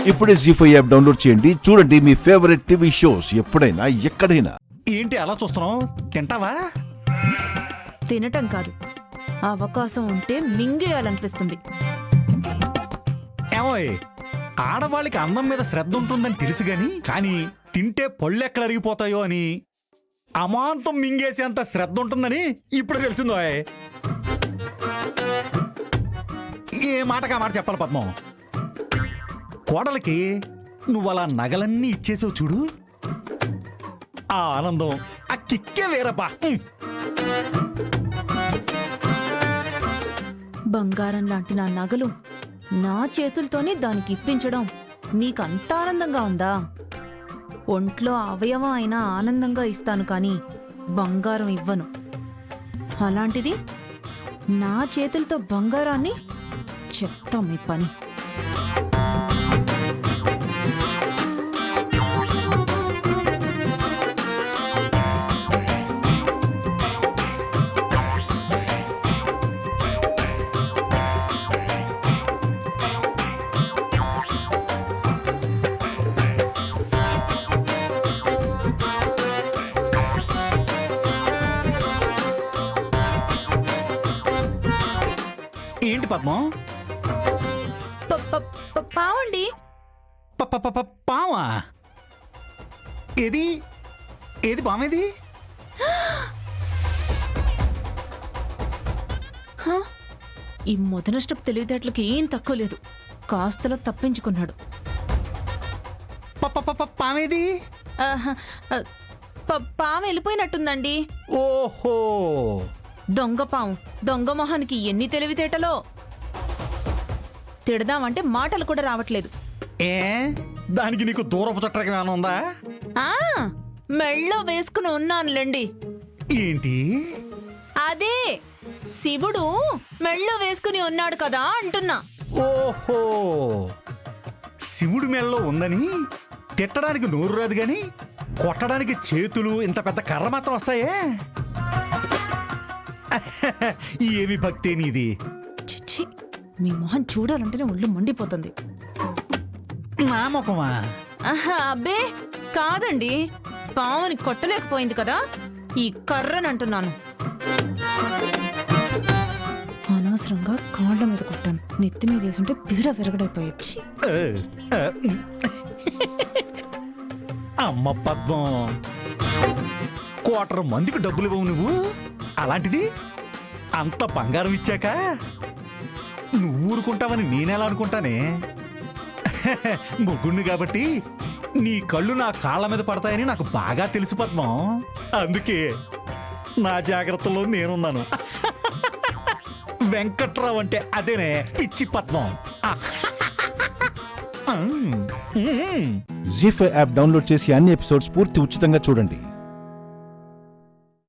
ఇప్పుడే జీ5 app download చేయండి. చూడండి మీ ఫేవరెట్ టీవీ షోస్ ఎప్పుడైనా ఎక్కడైనా. ఏంటి అలా చూస్తున్నావు? తింటావా? తినటం కాదు, అవకాశం ఉంటే మింగేయాలనిపిస్తుంది. ఏమోయ్, ఆడవాళ్ళకి అందం మీద శ్రద్ధ ఉంటుందని తెలుసు గాని కానీ తింటే పళ్ళు ఎక్కడ అరిగిపోతాయో అని అమాంతం మింగేసేంత శ్రద్ధ ఉంటుందని ఇప్పుడు తెలిసిందో. ఏ మాటగా మాట చెప్పాలి పద్మం. కోడలికి నువ్వు అలా నగలన్నీ ఇచ్చేసావు చూడు, ఆ ఆనందం, ఆ కిక్కే వేరబ్బా. బంగారం లాంటి నా నగలు నా చేతులతోనే దానికి ఇప్పించడం నీకంత ఆనందంగా ఉందా? ఒంట్లో అవయవం అయినా ఆనందంగా ఇస్తాను కాని బంగారం ఇవ్వను. అలాంటిది నా చేతులతో బంగారాన్ని చెప్తాం మీ పని. ఏంటి పద్మం? పావండి. పావా? ఏది ఏది పామేది? ఈ మొదనష్టపు తెలివితేటలకి ఏం తక్కువ లేదు. కాస్తలో తప్పించుకున్నాడు. పామేది? పాము వెళ్ళిపోయినట్టుందండి. ఓహో, దొంగ పాము. దొంగ మొహానికి ఎన్ని తెలివితేటలో. తిడదామంటే మాటలు కూడా రావట్లేదు. ఏ దానికి నీకు దూరపు చుట్టకి ఏమైనా ఉందా? మెళ్ళో వేసుకుని ఉన్నానులేండి. ఏంటి? అదే శివుడు మెళ్ళో వేసుకుని ఉన్నాడు కదా అంటున్నా. ఓహో, శివుడి మెళ్ళలో ఉందని తిట్టడానికి నోరు రాదు గాని కొట్టడానికి చేతులు, ఇంత పెద్ద కర్ర మాత్రం వస్తాయే. ఏమి భక్తి నీది? చిచ్చి, మీ మొహం చూడాలంటేనే ఒళ్ళు మండిపోతుంది. నా ముఖమా? అబ్బే కాదండి, పావుని కొట్టలేకపోయింది కదా, ఈ కర్రనంటున్నాను. అనవసరంగా కాళ్ళ మీద కొట్టాను. నెత్తి మీద వేసుంటే పీడ విరగడైపోయొచ్చి. అమ్మ పద్మం, 1,25,000 మందికి డబ్బులు ఇవ్వవు నువ్వు, అలాంటిది అంత బంగారం ఇచ్చాక నువ్వు ఊరుకుంటావని నేనెలా అనుకుంటానే? మొగుణ్ణి కాబట్టి నీ కళ్ళు నా కాళ్ళ మీద పడతాయని నాకు బాగా తెలుసు పద్మం. అందుకే నా జాగ్రత్తలో నేనున్నాను. వెంకట్రావు అంటే అదేనే పిచ్చి పద్మం. జీ5 యాప్ డౌన్లోడ్ చేసి అన్ని ఎపిసోడ్స్ పూర్తి ఉచితంగా చూడండి.